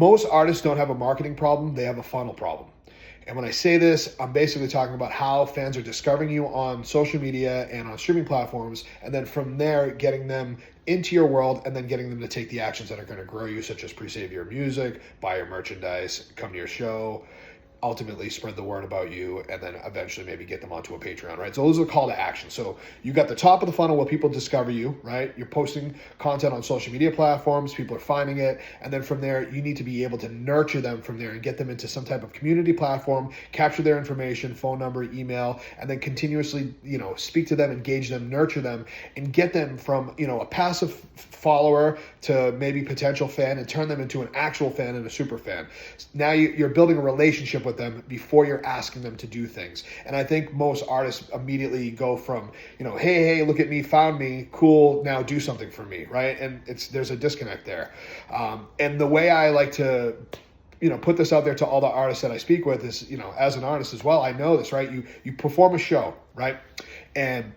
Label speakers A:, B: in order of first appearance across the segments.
A: most artists don't have a marketing problem, they have a funnel problem. And when I say this, I'm basically talking about how fans are discovering you on social media and on streaming platforms, and then from there, getting them into your world and then getting them to take the actions that are going to grow you, such as pre-save your music, buy your merchandise, come to your show, ultimately spread the word about you, and then eventually maybe get them onto a Patreon, right? So those are the call to action. So you got the top of the funnel where people discover you, right? You're posting content on social media platforms, people are finding it, and then from there, you need to be able to nurture them from there and get them into some type of community platform, capture their information, phone number, email, and then continuously, speak to them, engage them, nurture them, and get them from, a passive follower to maybe potential fan and turn them into an actual fan and a super fan. Now you're building a relationship with them before you're asking them to do things. And I think most artists immediately go from, hey, look at me, found me, cool, now do something for me, right? And there's a disconnect there. And the way I like to put this out there to all the artists that I speak with is, as an artist as well, I know this, right? You perform a show, right? And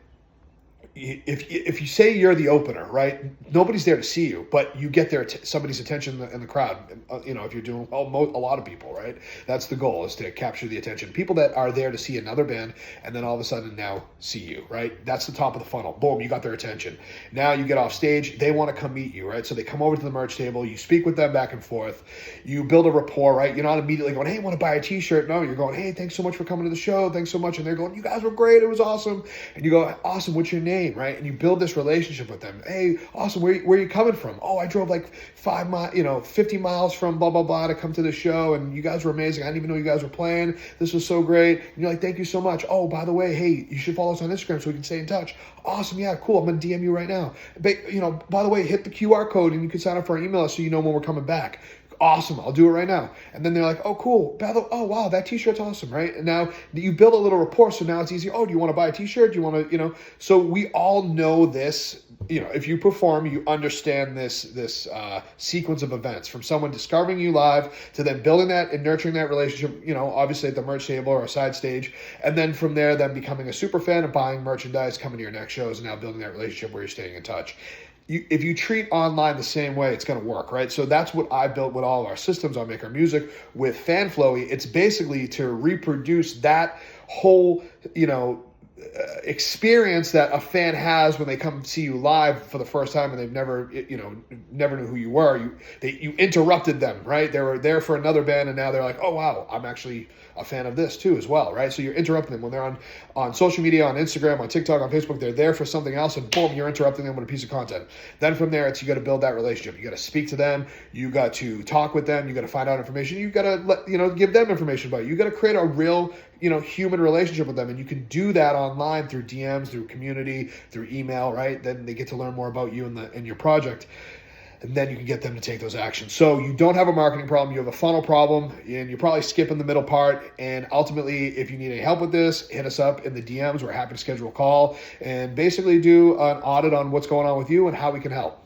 A: if you say you're the opener, right? Nobody's there to see you, but you get somebody's attention in the crowd. If you're doing a lot of people, right? That's the goal, is to capture the attention. People that are there to see another band and then all of a sudden now see you, right? That's the top of the funnel. Boom, you got their attention. Now you get off stage, they want to come meet you, right? So they come over to the merch table, you speak with them back and forth, you build a rapport, right? You're not immediately going, hey, want to buy a t-shirt? No, you're going, hey, thanks so much for coming to the show. Thanks so much. And they're going, you guys were great. It was awesome. And you go, awesome. What's your name? Right? And you build this relationship with them. Hey, awesome. Where are you coming from? Oh, I drove like 50 miles from blah, blah, blah to come to the show. And you guys were amazing. I didn't even know you guys were playing. This was so great. And you're like, thank you so much. Oh, by the way, hey, you should follow us on Instagram so we can stay in touch. Awesome. Yeah, cool. I'm going to DM you right now. But, by the way, hit the QR code and you can sign up for our email so you know when we're coming back. Awesome, I'll do it right now. And then they're like, oh, cool. Oh, wow, that t-shirt's awesome, right? And now you build a little rapport, so now it's easy. Oh, do you want to buy a t-shirt? Do you want to, So we all know this. If you perform, you understand this sequence of events, from someone discovering you live to then building that and nurturing that relationship, obviously at the merch table or a side stage. And then from there, then becoming a super fan and buying merchandise, coming to your next shows, and now building that relationship where you're staying in touch. If you treat online the same way, it's going to work, right? So that's what I built with all of our systems on Make Our Music with FanFlowy. It's basically to reproduce that whole, experience that a fan has when they come see you live for the first time and they've never knew who you were. You interrupted them, right? They were there for another band and now they're like, oh, wow, I'm actually a fan of this too as well, right? So you're interrupting them when they're on social media, on Instagram, on TikTok, on Facebook. They're there for something else, and boom, you're interrupting them with a piece of content. Then from there, you got to build that relationship. You got to speak to them. You got to talk with them. You got to find out information. You got to give them information about you. You got to create a real human relationship with them, and you can do that online through DMs, through community, through email, right? Then they get to learn more about you and your project. And then you can get them to take those actions. So you don't have a marketing problem, you have a funnel problem, and you're probably skipping the middle part. And ultimately, if you need any help with this, hit us up in the DMs. We're happy to schedule a call and basically do an audit on what's going on with you and how we can help.